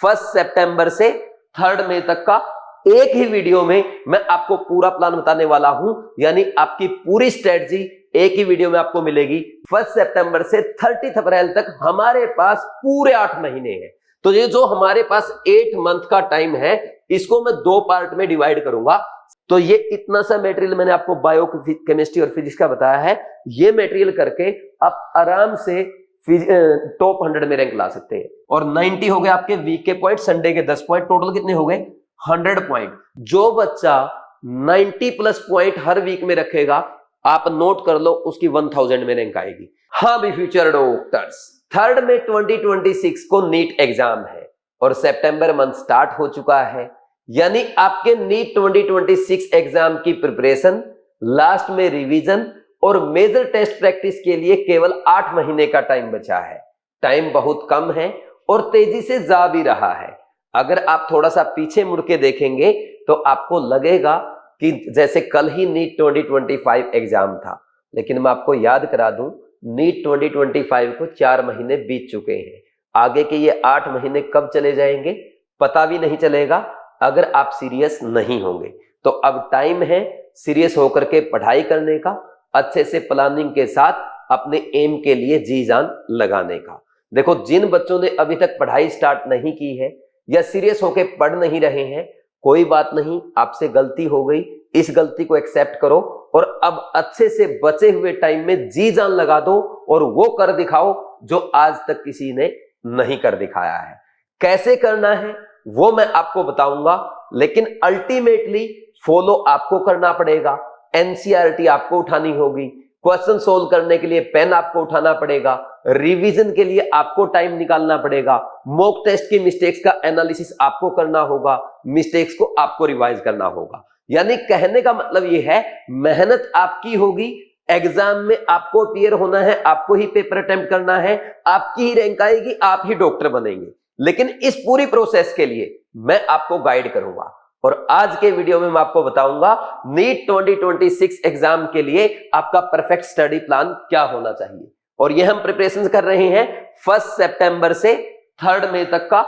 1 सितंबर से 3 मई तक का एक ही वीडियो में मैं आपको पूरा प्लान बताने वाला हूं, यानी आपकी पूरी स्ट्रेटजी एक ही वीडियो में आपको मिलेगी। 1 सितंबर से 30 अप्रैल तक हमारे पास पूरे 8 महीने हैं। तो ये जो हमारे पास 8 मंथ का टाइम है, इसको मैं 2 पार्ट में डिवाइड करूंगा। तो ये इतना सा मटेरियल मैंने आपको बायो केमिस्ट्री और फिजिक्स का बताया है। ये मटेरियल करके आप आराम से टॉप 100 में रैंक ला सकते हैं। और 90 हो गए आपके वीक के पॉइंट, संडे के 10 पॉइंट, टोटल कितने हो गए 100 पॉइंट। जो बच्चा 90 प्लस पॉइंट हर वीक में रखेगा, आप नोट कर लो, उसकी 1000 में रैंक आएगी। हाँ भी फ्यूचर डॉक्टर्स, 3 में 2026 को नीट एग्जाम है और सितंबर मंथ स्टार्ट हो चुका है, यानी आपके नीट 2026 एग्जाम की प्रिपरेशन, लास्ट में रिवीजन और मेजर टेस्ट प्रैक्टिस के लिए केवल 8 महीने का टाइम बचा है। टाइम बहुत कम है और तेजी से जा भी रहा है। अगर आप थोड़ा सा पीछे मुड़ के देखेंगे तो आपको लगेगा कि जैसे कल ही नीट 2025 एग्जाम था, लेकिन मैं आपको याद करा दूं, नीट 2025 को 4 महीने बीत चुके हैं। आगे के ये 8 महीने कब चले जाएंगे पता भी नहीं चलेगा अगर आप सीरियस नहीं होंगे। तो अब टाइम है सीरियस होकर के पढ़ाई करने का, अच्छे से प्लानिंग के साथ अपने एम के लिए जी जान लगाने का। देखो, जिन बच्चों ने अभी तक पढ़ाई स्टार्ट नहीं की है या सीरियस होकर पढ़ नहीं रहे हैं, कोई बात नहीं, आपसे गलती हो गई, इस गलती को एक्सेप्ट करो और अब अच्छे से बचे हुए टाइम में जी जान लगा दो और वो कर दिखाओ जो आज तक किसी ने नहीं कर दिखाया है। कैसे करना है वो मैं आपको बताऊंगा, लेकिन अल्टीमेटली फॉलो आपको करना पड़ेगा। एनसीईआरटी आपको उठानी होगी, क्वेश्चन सोल्व करने के लिए पेन आपको उठाना पड़ेगा, रिवीजन के लिए आपको टाइम निकालना पड़ेगा, मॉक टेस्ट की मिस्टेक्स का एनालिसिस आपको करना होगा, मिस्टेक्स को आपको रिवाइज करना होगा। यानी कहने का मतलब यह है, मेहनत आपकी होगी, एग्जाम में आपको क्लियर होना है, आपको ही पेपर अटेम्प्ट करना है, आपकी ही रैंक आएगी, आप ही डॉक्टर बनेंगे। लेकिन इस पूरी प्रोसेस के लिए मैं आपको गाइड करूंगा और आज के वीडियो में मैं आपको बताऊंगा नीट 2026 एग्जाम के लिए आपका परफेक्ट स्टडी प्लान क्या होना चाहिए। और यह हम प्रिपरेशन कर रहे हैं 1 सितंबर से 3 मई तक का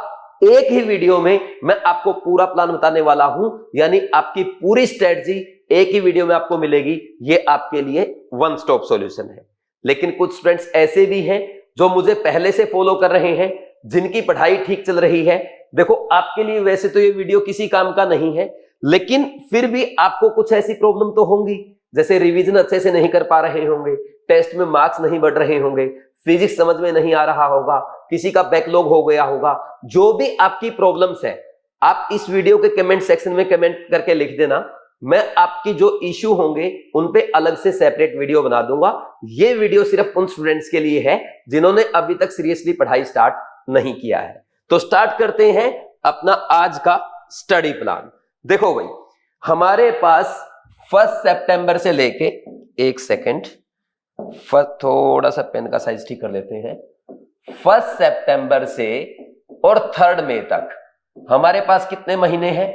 एक ही वीडियो में मैं आपको पूरा प्लान बताने वाला हूं, यानी आपकी पूरी स्ट्रेटजी एक ही वीडियो में आपको मिलेगी। ये आपके लिए वन स्टॉप सॉल्यूशन है। लेकिन कुछ स्टूडेंट्स ऐसे भी हैं जो मुझे पहले से फॉलो कर रहे हैं, जिनकी पढ़ाई ठीक चल रही है। देखो, आपके लिए वैसे तो ये वीडियो किसी काम का नहीं है, लेकिन फिर भी आपको कुछ ऐसी प्रॉब्लम तो होंगी, जैसे रिवीजन अच्छे से नहीं कर पा रहे होंगे, टेस्ट में मार्क्स नहीं बढ़ रहे होंगे, फिजिक्स समझ में नहीं आ रहा होगा, किसी का बैकलॉग हो गया होगा। जो भी आपकी प्रॉब्लम्स है, आप इस वीडियो के कमेंट सेक्शन में कमेंट करके लिख देना। मैं आपकी जो इश्यू होंगे उन पे अलग से सेपरेट वीडियो बना दूंगा। ये वीडियो सिर्फ उन स्टूडेंट्स के लिए है जिन्होंने अभी तक सीरियसली पढ़ाई स्टार्ट नहीं किया है। तो स्टार्ट करते हैं अपना आज का स्टडी प्लान। देखो भाई, हमारे पास 1 सितंबर से लेके, एक सेकेंड, थोड़ा सा पेन का साइज ठीक कर लेते हैं। 1 सितंबर से और 3 मई तक हमारे पास कितने महीने हैं?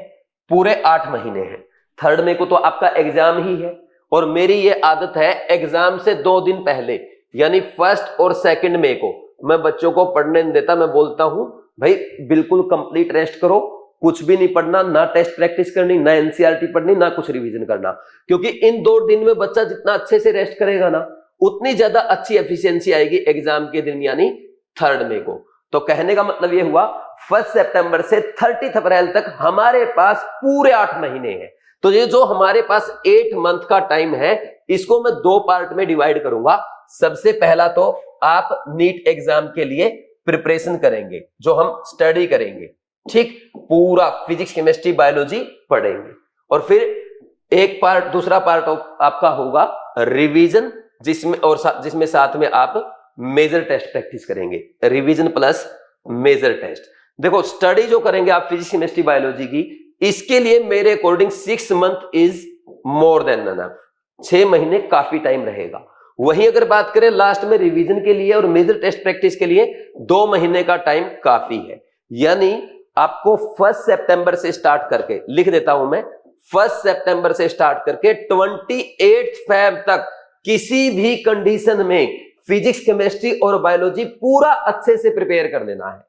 पूरे 8 महीने हैं। 3 मई को तो आपका एग्जाम ही है और मेरी ये आदत है एग्जाम से 2 दिन पहले, यानी 1 और 2 मई को मैं बच्चों को पढ़ने नहीं देता। मैं बोलता हूं भाई बिल्कुल कंप्लीट रेस्ट करो, कुछ भी नहीं पढ़ना, ना टेस्ट प्रैक्टिस करनी, ना एनसीईआरटी पढ़नी, ना कुछ रिवीजन करना। क्योंकि इन 2 दिन में बच्चा जितना अच्छे से रेस्ट करेगा ना, उतनी ज्यादा अच्छी एफिशिएंसी आएगी एग्जाम के दिन, यानी 3 मई को। तो कहने का मतलब यह हुआ 1 सितंबर से 30 अप्रैल तक हमारे पास पूरे 8 महीने हैं। तो ये जो हमारे पास 8 मंथ का टाइम है, इसको मैं 2 पार्ट में डिवाइड करूंगा। सबसे पहला तो आप नीट एग्जाम के लिए प्रिपरेशन करेंगे, जो हम स्टडी करेंगे, ठीक, पूरा फिजिक्स केमिस्ट्री बायोलॉजी पढ़ेंगे। और फिर एक पार्ट, दूसरा पार्ट आपका होगा रिवीजन, जिसमें साथ में आप मेजर टेस्ट प्रैक्टिस करेंगे, रिवीजन प्लस मेजर टेस्ट। देखो, स्टडी जो करेंगे आप फिजिक्स केमिस्ट्री बायोलॉजी की, इसके लिए मेरे according 6 month is more than enough. 6 महीने काफी टाइम रहेगा। वहीं अगर बात करें लास्ट में रिवीजन के लिए और मेजर टेस्ट प्रैक्टिस के लिए 2 महीने का टाइम काफी है। यानी आपको 1 सितंबर से स्टार्ट करके, लिख देता हूं मैं, 1 सितंबर से स्टार्ट करके 28 फेब तक किसी भी कंडीशन में फिजिक्स केमिस्ट्री और बायोलॉजी पूरा अच्छे से प्रिपेयर कर लेना है।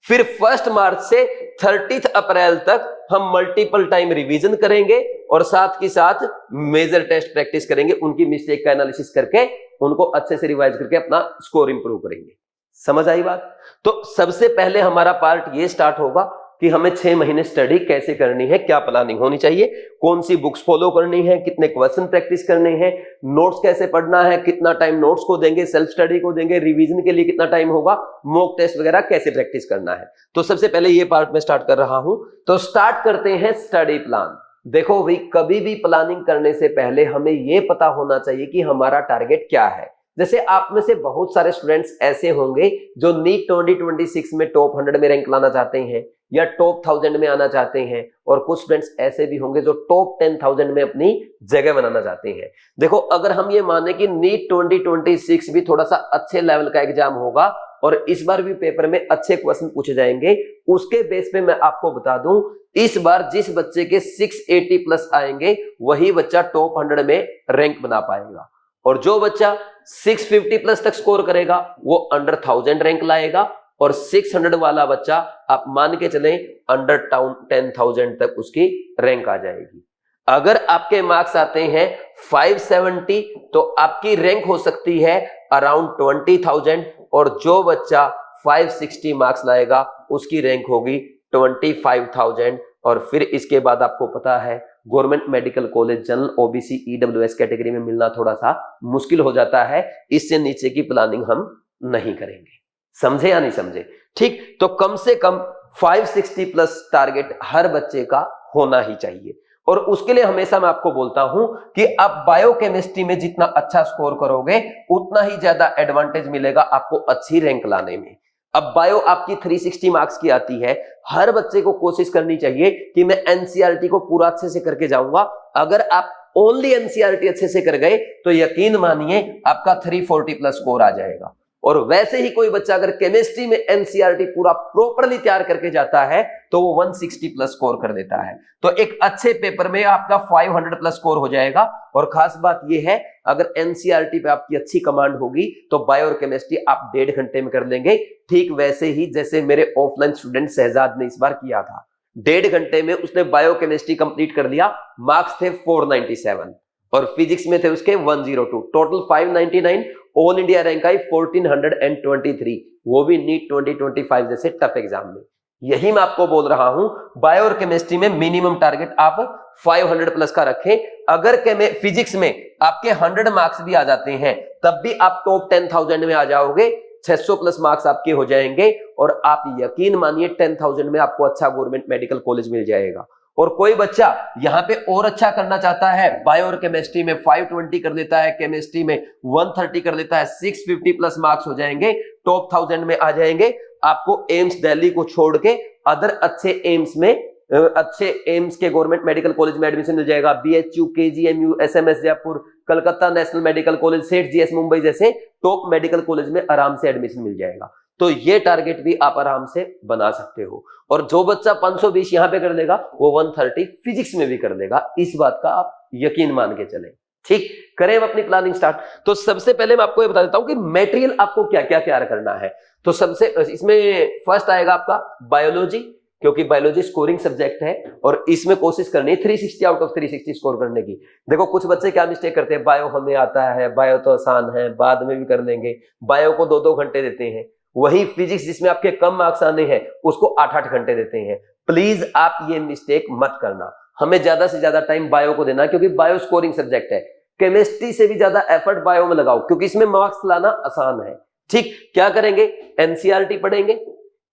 फिर 1 मार्च से 30 अप्रैल तक हम मल्टीपल टाइम रिवीजन करेंगे और साथ ही साथ मेजर टेस्ट प्रैक्टिस करेंगे, उनकी मिस्टेक का एनालिसिस करके उनको अच्छे से रिवाइज करके अपना स्कोर इंप्रूव करेंगे। समझ आई बात? तो सबसे पहले हमारा पार्ट ये स्टार्ट होगा कि हमें 6 महीने स्टडी कैसे करनी है, क्या प्लानिंग होनी चाहिए, कौन सी बुक्स फॉलो करनी है, कितने क्वेश्चन प्रैक्टिस करने हैं, नोट्स कैसे पढ़ना है, कितना टाइम नोट्स को देंगे, सेल्फ स्टडी को देंगे, रिवीजन के लिए कितना टाइम होगा, मॉक टेस्ट वगैरह कैसे प्रैक्टिस करना है। तो सबसे पहले ये पार्ट में स्टार्ट कर रहा हूं। तो स्टार्ट करते हैं स्टडी प्लान। देखो भाई, कभी भी प्लानिंग करने से पहले हमें यह पता होना चाहिए कि हमारा टारगेट क्या है। जैसे आप में से बहुत सारे स्टूडेंट्स ऐसे होंगे जो नीट 2026 में टॉप 100 में रैंक लाना चाहते हैं या टॉप 1000 में आना चाहते हैं, और कुछ स्टूडेंट्स ऐसे भी होंगे जो टॉप 10,000 में अपनी जगह बनाना चाहते हैं। देखो, अगर हम ये माने कि नीट 2026 भी थोड़ा सा अच्छे लेवल का एग्जाम होगा और इस बार भी पेपर में अच्छे क्वेश्चन पूछे जाएंगे, उसके बेस पे मैं आपको बता दूं, इस बार जिस बच्चे के 680 प्लस आएंगे वही बच्चा टॉप 100 में रैंक बना पाएगा, और जो बच्चा 650 प्लस तक स्कोर करेगा वो अंडर 1000 रैंक लाएगा, और 600 वाला बच्चा आप मान के चलें अंडर 10,000 तक उसकी रैंक आ जाएगी। अगर आपके मार्क्स आते हैं 570 तो आपकी रैंक हो सकती है अराउंड 20,000, और जो बच्चा 560 मार्क्स लाएगा उसकी रैंक होगी 25,000। और फिर इसके बाद आपको पता है government medical college general OBC EWS category में मिलना थोड़ा सा मुश्किल हो जाता है, इससे नीचे की प्लानिंग हम नहीं करेंगे। समझे या नहीं समझे? ठीक, तो कम से कम 560 प्लस टारगेट हर बच्चे का होना ही चाहिए। और उसके लिए हमेशा मैं आपको बोलता हूं कि आप बायोकेमिस्ट्री में जितना अच्छा स्कोर करोगे उतना ही ज्यादा एडवांटेज मिलेगा आपको अच्छी रैंक लाने में। अब बायो आपकी 360 मार्क्स की आती है, हर बच्चे को कोशिश करनी चाहिए कि मैं एनसीईआरटी को पूरा अच्छे से करके जाऊंगा। अगर आप ओनली एनसीईआरटी अच्छे से कर गए तो यकीन मानिए आपका 340 प्लस स्कोर आ जाएगा। और वैसे ही कोई बच्चा अगर केमिस्ट्री में एनसीईआरटी पूरा प्रॉपर्ली तैयार करके जाता है तो वो 160 प्लस स्कोर कर देता है। तो एक अच्छे पेपर में आपका 500 प्लस स्कोर हो जाएगा। और खास बात यह है, अगर एनसीईआरटी पे आपकी अच्छी कमांड होगी तो बायो और केमिस्ट्री आप 1.5 घंटे में कर लेंगे। ठीक वैसे ही जैसे मेरे ऑफलाइन स्टूडेंट शहजाद ने इस बार किया था, 1.5 घंटे में उसने बायो केमिस्ट्री कंप्लीट कर लिया। मार्क्स थे 497 और फिजिक्स में थे उसके 102, टोटल 599। ऑल इंडिया रैंक आई 1423, वो भी नीट 2025 जैसे टफ एग्जाम में। यही मैं आपको बोल रहा हूं, बायो और केमिस्ट्री में मिनिमम टारगेट आप 500 प्लस का रखें। अगर फिजिक्स में आपके 100 मार्क्स भी आ जाते हैं तब भी आप टॉप 10,000 में आ जाओगे, 600 प्लस मार्क्स आपके हो जाएंगे, और आप यकीन मानिए 10,000 में आपको अच्छा गवर्नमेंट मेडिकल कॉलेज मिल जाएगा। और कोई बच्चा यहाँ पे और अच्छा करना चाहता है, बायो और केमिस्ट्री में 520 कर देता है, केमिस्ट्री में 130 कर देता है, 650 प्लस मार्क्स हो जाएंगे, टॉप 1000 में आ जाएंगे। आपको एम्स दिल्ली को छोड़ के अदर अच्छे एम्स में, अच्छे एम्स के गवर्नमेंट मेडिकल कॉलेज में एडमिशन मिल जाएगा। BHU, KGMU, SMS Jaipur, Calcutta national medical college, सेठ जीएस मुंबई जैसे टॉप मेडिकल कॉलेज में आराम से एडमिशन मिल जाएगा। तो ये टारगेट भी आप आराम से बना सकते हो। और जो बच्चा 520 यहां पे कर लेगा वो 130 फिजिक्स में भी कर लेगा, इस बात का आप यकीन मान के चलें। ठीक, करें अपनी प्लानिंग स्टार्ट। तो सबसे पहले मैं आपको ये बता देता हूं कि मटेरियल आपको क्या क्या तैयार करना है। तो सबसे इसमें फर्स्ट आएगा आपका बायोलॉजी, क्योंकि बायोलॉजी स्कोरिंग सब्जेक्ट है और इसमें कोशिश करनी है 360 आउट ऑफ 360 स्कोर करने की। देखो कुछ बच्चे क्या मिस्टेक करते हैं, बायो हमें आता है, बायो तो आसान है, बाद में भी कर लेंगे, बायो को 2-2 घंटे देते हैं। वही फिजिक्स जिसमें आपके कम मार्क्स आने हैं उसको 8-8 घंटे देते हैं। प्लीज आप ये मिस्टेक मत करना, हमें ज्यादा से ज्यादा टाइम बायो को देना, क्योंकि बायो स्कोरिंग सब्जेक्ट है। केमिस्ट्री से भी ज्यादा एफर्ट बायो में लगाओ, क्योंकि इसमें मार्क्स लाना आसान है। ठीक, क्या करेंगे, एनसीईआरटी पढ़ेंगे,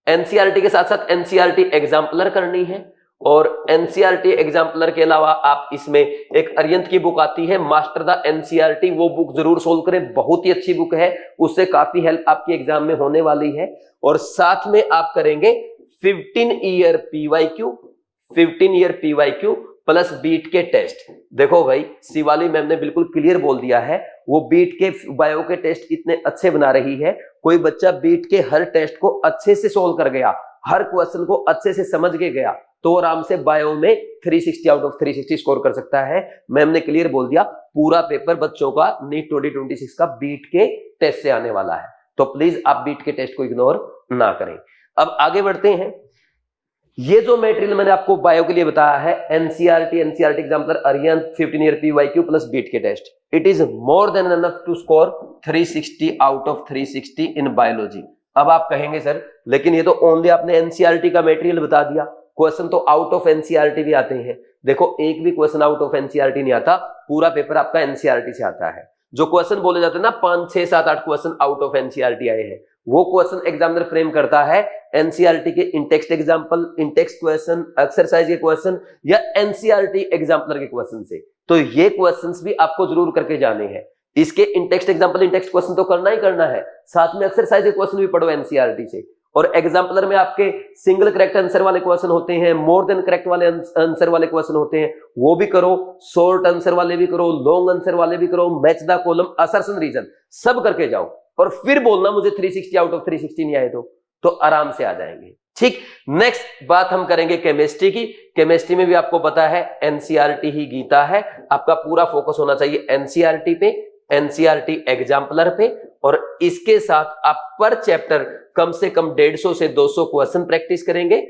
एनसीईआरटी के साथ साथ एनसीईआरटी एग्जाम्पलर करनी है। और एनसीईआरटी एग्जाम्पलर के अलावा आप इसमें एक अरिहंत की बुक आती है मास्टर द एनसीईआरटी, वो बुक जरूर सोल्व करें, बहुत ही अच्छी बुक है, उससे काफी हेल्प आपकी एग्जाम में होने वाली है। और साथ में आप करेंगे 15 ईयर पीवाईक्यू प्लस बीट के टेस्ट। देखो भाई, शिवाली मैम ने बिल्कुल क्लियर बोल दिया है, वो बीट के बायो के टेस्ट इतने अच्छे बना रही है, कोई बच्चा बीट के हर टेस्ट को अच्छे से सोल्व कर गया, हर क्वेश्चन को अच्छे से समझ के गया, तो आराम से बायो में 360 आउट ऑफ 360 स्कोर कर सकता है। मैम ने क्लियर बोल दिया, पूरा पेपर बच्चों का नीट 2026 का बीट के टेस्ट से आने वाला है, तो प्लीज आप बीट के टेस्ट को इग्नोर ना करें। अब आगे बढ़ते हैं। ये जो मटेरियल मैंने आपको बायो के लिए बताया है, NCERT exemplar Arihant 15 year PYQ plus beat के test, it is more than enough to score 360 out of 360 in biology. अब आप कहेंगे सर लेकिन ये तो ओनली आपने एनसीईआरटी का मटेरियल बता दिया, क्वेश्चन तो आउट ऑफ एनसीईआरटी भी आते हैं। देखो एक भी क्वेश्चन आउट ऑफ एनसीईआरटी नहीं आता, पूरा पेपर आपका एनसीईआरटी से आता है। जो क्वेश्चन बोले जाते हैं ना 5 6 7 8 क्वेश्चन आउट ऑफ एनसीईआरटी आए हैं, वो क्वेश्चन एग्जामिनर फ्रेम करता है एनसीईआरटी के intext example, intext question, exercise के क्वेश्चन या एनसीईआरटी एग्जाम्पलर के क्वेश्चन से। तो ये क्वेश्चंस भी आपको जरूर करके जाने हैं। इसके इंटेक्स्ट एग्जांपल, इंटेक्स्ट क्वेश्चन तो करना ही करना है, साथ में एक्सरसाइज के क्वेश्चन भी पढ़ो एनसीईआरटी से। और एग्जाम्पलर में आपके सिंगल करेक्ट आंसर वाले क्वेश्चन होते हैं, मोर देन करेक्ट वाले आंसर वाले क्वेश्चन होते हैं, वो भी करो, शॉर्ट आंसर वाले भी करो, लॉन्ग आंसर वाले भी करो, match the column, assertion reason, सब करके जाओ। और फिर बोलना मुझे 360 आउट ऑफ 360 नहीं आए तो आराम से आ जाएंगे। ठीक, नेक्स्ट बात हम करेंगे केमिस्ट्री की। केमिस्ट्री में भी आपको पता है एनसीईआरटी ही गीता है, आपका पूरा फोकस होना चाहिए एनसीईआरटी पे, एनसीईआरटी एग्जाम्पलर पे, और इसके साथ आप पर चैप्टर कम से कम 150 से 200 क्वेश्चन प्रैक्टिस करेंगे,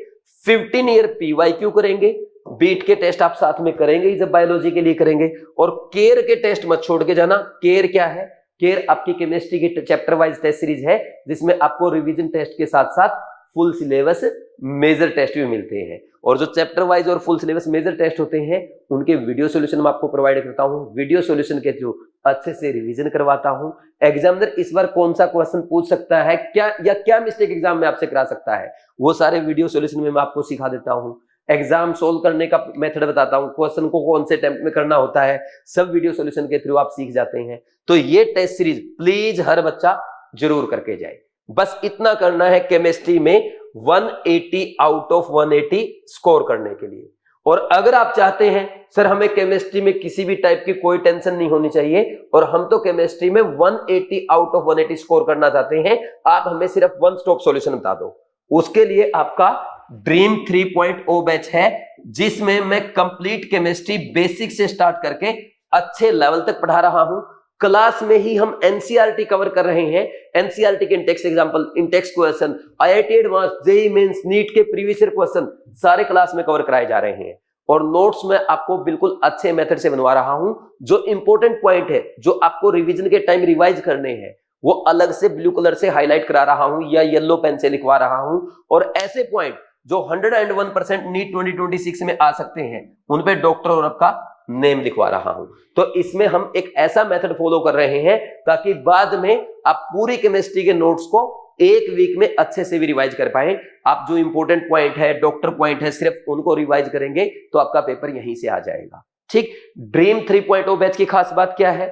15 ईयर पीवाईक्यू करेंगे, बीट के टेस्ट आप साथ में करेंगे जब बायोलॉजी के लिए करेंगे, और केयर के टेस्ट मत छोड़ के जाना। केयर क्या है? केयर आपकी केमिस्ट्री की चैप्टर वाइज टेस्ट सीरीज है जिसमें आपको रिवीजन टेस्ट के साथ साथ फुल सिलेबस मेजर टेस्ट भी मिलते हैं, और जो चैप्टर वाइज और फुल सिलेबस मेजर टेस्ट होते हैं उनके वीडियो सॉल्यूशन मैं आपको प्रोवाइड करता हूं। वीडियो सॉल्यूशन के थ्रू अच्छे से रिवीजन करवाता हूं। एग्जामिनर इस बार कौन सा क्वेश्चन पूछ सकता है, क्या मिस्टेक एग्जाम में आपसे करा सकता है, वो सारे वीडियो सॉल्यूशन में मैं आपको सिखा देता हूं। एग्जाम सोल्व करने का मेथड बताता हूं, क्वेश्चन को कौन से अटेम्प्ट में करना होता है, सब वीडियो सॉल्यूशन के थ्रू आप सीख जाते हैं। तो ये टेस्ट सीरीज प्लीज हर बच्चा जरूर करके जाए। बस इतना करना है केमिस्ट्री में 180 आउट ऑफ 180 स्कोर करने के लिए। और अगर आप चाहते हैं सर हमें केमिस्ट्री में किसी भी टाइप की कोई टेंशन नहीं होनी चाहिए और हम तो केमिस्ट्री में 180 आउट ऑफ 180 स्कोर करना चाहते हैं, आप हमें सिर्फ वन स्टॉप सॉल्यूशन बता दो। उसके लिए आपका ड्रीम 3.0 बैच है जिसमें मैं कंप्लीट केमिस्ट्री बेसिक से स्टार्ट करके अच्छे लेवल तक पढ़ा रहा हूं। क्लास में ही हम एनसीईआरटी कवर कर रहे हैं, एनसीईआरटी के intext example, intext question, IIT advance, JEE mains, NEET के प्रीवियस ईयर क्वेश्चन सारे क्लास में कवर कराए जा रहे हैं। और नोट्स में आपको बिल्कुल अच्छे मेथड से बनवा रहा हूं। जो इंपॉर्टेंट पॉइंट है जो आपको रिवीजन के टाइम रिवाइज करने हैं वो अलग से ब्लू कलर से हाईलाइट करा रहा हूं या येलो पेन से लिखवा रहा हूं। और ऐसे पॉइंट जो 101% नीट 2026 में आ सकते हैं उन पे डॉक्टर और आपका नेम लिखवा रहा हूं। तो इसमें हम एक ऐसा मेथड फॉलो कर रहे हैं ताकि बाद में आप पूरी केमिस्ट्री के नोट्स को एक वीक में अच्छे से भी रिवाइज कर पाए। आप जो इंपॉर्टेंट पॉइंट है, डॉक्टर पॉइंट है, सिर्फ उनको रिवाइज करेंगे तो आपका पेपर यहीं से आ जाएगा। ठीक, ड्रीम 3.0 बैच की खास बात क्या है,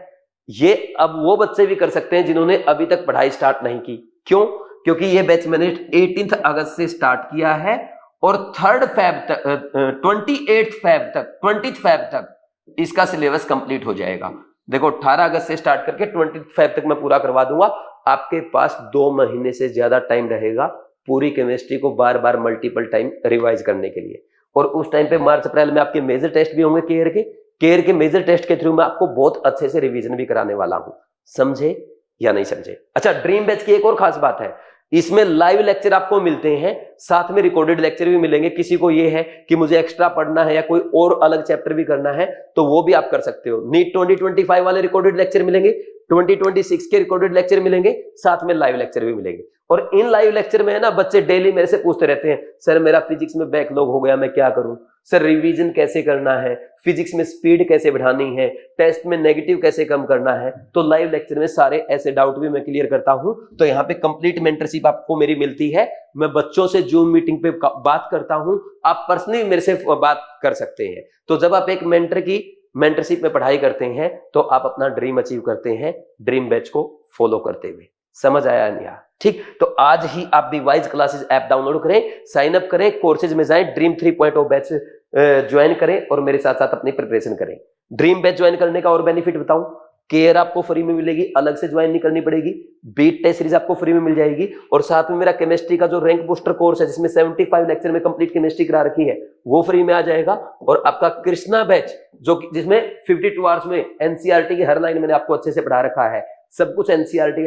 ये अब वो बच्चे भी कर सकते हैं जिन्होंने अभी तक पढ़ाई स्टार्ट नहीं की। क्यों? क्योंकि ये बैच मैंने 18 अगस्त से स्टार्ट किया है और 3 फेब तक 28 फेब तक 20 फेब तक इसका सिलेबस कंप्लीट हो जाएगा। देखो 18 अगस्त से स्टार्ट करके 20 फेब तक मैं पूरा करवा दूंगा। आपके पास 2 महीने से ज्यादा टाइम रहेगा पूरी केमिस्ट्री को बार बार मल्टीपल टाइम रिवाइज करने के लिए। और उस टाइम पे मार्च अप्रैल में आपके मेजर टेस्ट भी होंगे केयर के मेजर टेस्ट के थ्रू मैं आपको बहुत अच्छे से रिवीजन भी कराने वाला हूं। समझे या नहीं समझे? अच्छा, ड्रीम बैच की एक और खास बात है, इसमें लाइव लेक्चर आपको मिलते हैं, साथ में रिकॉर्डेड लेक्चर भी मिलेंगे। किसी को ये है कि मुझे एक्स्ट्रा पढ़ना है या कोई और अलग चैप्टर भी करना है तो वो भी आप कर सकते हो। नीट 2025 वाले रिकॉर्डेड लेक्चर मिलेंगे, 2026 के रिकॉर्डेड लेक्चर मिलेंगे, साथ में लाइव लेक्चर भी मिलेंगे। और इन लाइव लेक्चर में है ना, बच्चे डेली मेरे से पूछते रहते हैं सर मेरा फिजिक्स में बैकलॉग हो गया, मैं क्या करूं, सर रिवीजन कैसे करना है, फिजिक्स में स्पीड कैसे बढ़ानी है, टेस्ट में नेगेटिव कैसे कम करना है। तो लाइव लेक्चर में सारे ऐसे डाउट भी मैं क्लियर करता हूं। तो यहाँ पे कंप्लीट मेंटरशिप आपको मेरी मिलती है। मैं बच्चों से जूम मीटिंग पे बात करता हूं, आप पर्सनली मेरे से बात कर सकते हैं। तो जब आप एक मेंटर की मेंटरशिप में पढ़ाई करते हैं तो आप अपना ड्रीम अचीव करते हैं ज्वाइन बैच को फॉलो करते हुए। समझ आया नहीं आया? ठीक, तो आज ही आप भी वाइज क्लासेस ऐप डाउनलोड करें, साइन अप करें, कोर्सेज में जाएं, ड्रीम 3.0 बैच ज्वाइन करें और मेरे साथ साथ अपनी प्रिपरेशन करें। ड्रीम बैच ज्वाइन करने का और बेनिफिट बताऊं, केयर आपको फ्री में मिलेगी, अलग से ज्वाइन नहीं करनी पड़ेगी, बीट टेस्ट सीरीज आपको फ्री में मिल जाएगी, और साथ में मेरा केमिस्ट्री का जो रैंक बूस्टर कोर्स है जिसमें 75 लेक्चर में कंप्लीट केमिस्ट्री करा रखी है वो फ्री में आ जाएगा। और आपका कृष्णा बैच जो जिसमें 52 आवर्स में एनसीईआरटी की हर लाइन मैंने आपको अच्छे से पढ़ा रखा है, सब कुछ NCERT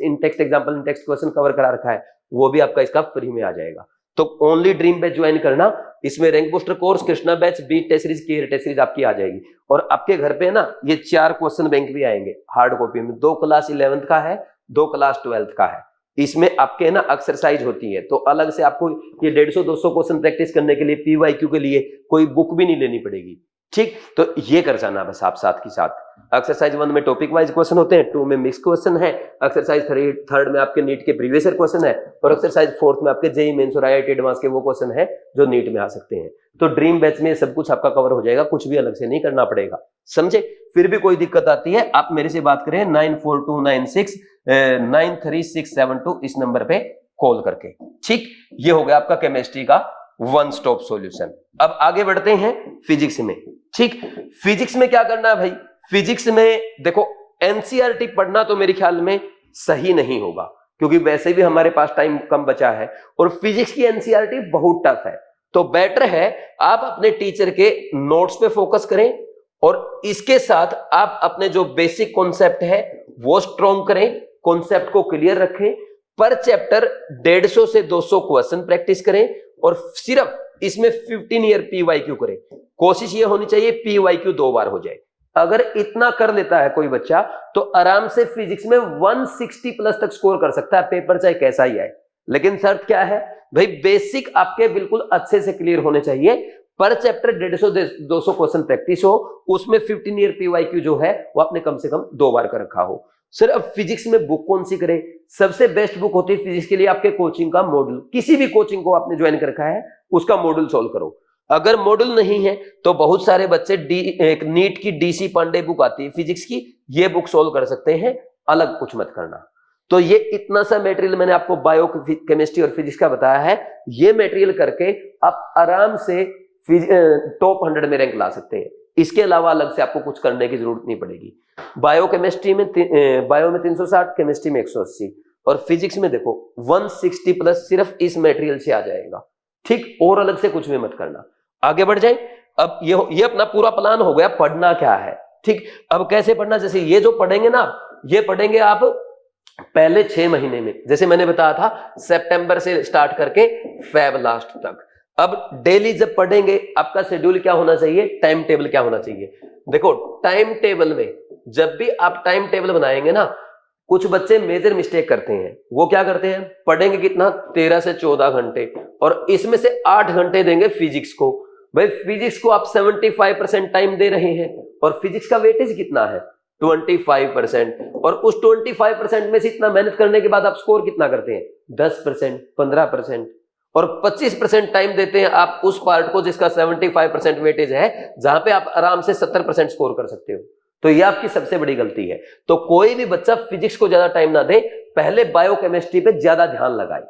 in text example in text question cover करा रखा है, वो भी आपका इसका फ्री में आ जाएगा। तो ओनली ड्रीम बैच ज्वाइन करना, इसमें rank booster course, Krishna batch, beat test series, care test series आपकी आ जाएगी। और आपके घर पे ना ये 4 क्वेश्चन बैंक भी आएंगे हार्ड कॉपी में, 2 क्लास 11th का है, 2 क्लास 12th का है। इसमें आपके ना एक्सरसाइज होती है, तो अलग से आपको ये 150-200 क्वेश्चन प्रैक्टिस करने के लिए पीवाईक्यू के लिए कोई बुक भी नहीं लेनी पड़ेगी। ठीक, तो ये कर जाना बस आप साथ की साथ। एक्सरसाइज 1 में टॉपिक वाइज क्वेश्चन होते हैं, 2 में मिक्स क्वेश्चन है, एक्सरसाइज 3 में आपके नीट के प्रीवियस ईयर क्वेश्चन है, और एक्सरसाइज 4 में आपके जेईई मेंस और आईआईटी एडवांस के वो क्वेश्चन है जो नीट में आ सकते हैं। तो ड्रीम बैच में सब कुछ आपका कवर हो जाएगा, कुछ भी अलग से नहीं करना पड़ेगा, समझे। फिर भी कोई दिक्कत आती है आप मेरे से बात करें 9429693672 इस नंबर पे कॉल करके। ठीक, ये हो गया आपका केमिस्ट्री का वन स्टॉप सॉल्यूशन। अब आगे बढ़ते हैं फिजिक्स में। ठीक, फिजिक्स में क्या करना है भाई, फिजिक्स में देखो एनसीईआरटी पढ़ना तो मेरे ख्याल में सही नहीं होगा, क्योंकि वैसे भी हमारे पास टाइम कम बचा है और फिजिक्स की एनसीईआरटी बहुत टफ है। तो बेटर है आप अपने टीचर के नोट्स पे फोकस करें और इसके साथ आप अपने जो बेसिक कॉन्सेप्ट है वो स्ट्रॉन्ग करें, कॉन्सेप्ट को क्लियर रखें, पर चैप्टर 150 से 200 क्वेश्चन प्रैक्टिस करें और सिर्फ इसमें 15 ईयर पीवाईक्यू करें। कोशिश ये होनी चाहिए पीवाईक्यू 2 बार हो जाए। अगर इतना कर लेता है कोई बच्चा तो आराम से फिजिक्स में 160 प्लस तक स्कोर कर सकता है, पेपर चाहे कैसा ही आए। लेकिन शर्त क्या है भाई, बेसिक आपके बिल्कुल अच्छे से क्लियर होने चाहिए, पर चैप्टर 150-200 क्वेश्चन प्रैक्टिस हो, उसमें 15 ईयर पीवाईक्यू जो है वो आपने कम से कम 2 बार कर रखा हो। सर अब फिजिक्स में बुक कौन सी करें? सबसे बेस्ट बुक होती है फिजिक्स के लिए आपके कोचिंग का मॉड्यूल। किसी भी कोचिंग को आपने ज्वाइन कर रखा है उसका मॉड्यूल सोल्व करो। अगर मॉड्यूल नहीं है तो बहुत सारे बच्चे एक नीट की डीसी पांडे बुक आती है फिजिक्स की, ये बुक सोल्व कर सकते हैं, अलग कुछ मत करना। तो ये इतना सा मटेरियल मैंने आपको बायो केमिस्ट्री और फिजिक्स का बताया है, ये मटेरियल करके आप आराम से टॉप 100 में रैंक ला सकते हैं। इसके अलावा अलग से आपको कुछ करने की जरूरत नहीं पड़ेगी। बायो केमिस्ट्री में बायो में 360, केमिस्ट्री में 180 और फिजिक्स में देखो 160 प्लस सिर्फ इस मटेरियल से आ जाएगा। ठीक, और अलग से कुछ भी मत करना। आगे बढ़ जाए। अब ये अपना पूरा प्लान हो गया, पढ़ना क्या है। ठीक, अब कैसे पढ़ना, जैसे ये जो पढ़ेंगे ना, ये पढ़ेंगे आप पहले 6 महीने में, जैसे मैंने बताया था सितंबर से स्टार्ट करके फेब लास्ट तक। अब डेली जब पढ़ेंगे आपका शेड्यूल क्या होना चाहिए, टाइम टेबल क्या होना चाहिए। देखो टाइम टेबल में जब भी आप टाइम टेबल बनाएंगे ना, कुछ बच्चे मेजर मिस्टेक करते हैं। वो क्या करते हैं, पढ़ेंगे कितना 13 से 14 घंटे और इसमें से 8 घंटे देंगे फिजिक्स को। भाई फिजिक्स को आप 75% टाइम दे रहे हैं और फिजिक्स का वेटेज कितना है 25%, और उस 25% में से इतना मेहनत करने के बाद आप स्कोर कितना करते हैं 10%, 15%, और 25% टाइम देते हैं आप उस पार्ट को जिसका 75% वेटेज है, जहां पे आप आराम से 70% स्कोर कर सकते हो। तो ये आपकी सबसे बड़ी गलती है। तो कोई भी बच्चा फिजिक्स को ज्यादा टाइम ना दे, पहले बायोकेमिस्ट्री पे ज्यादा ध्यान लगाए।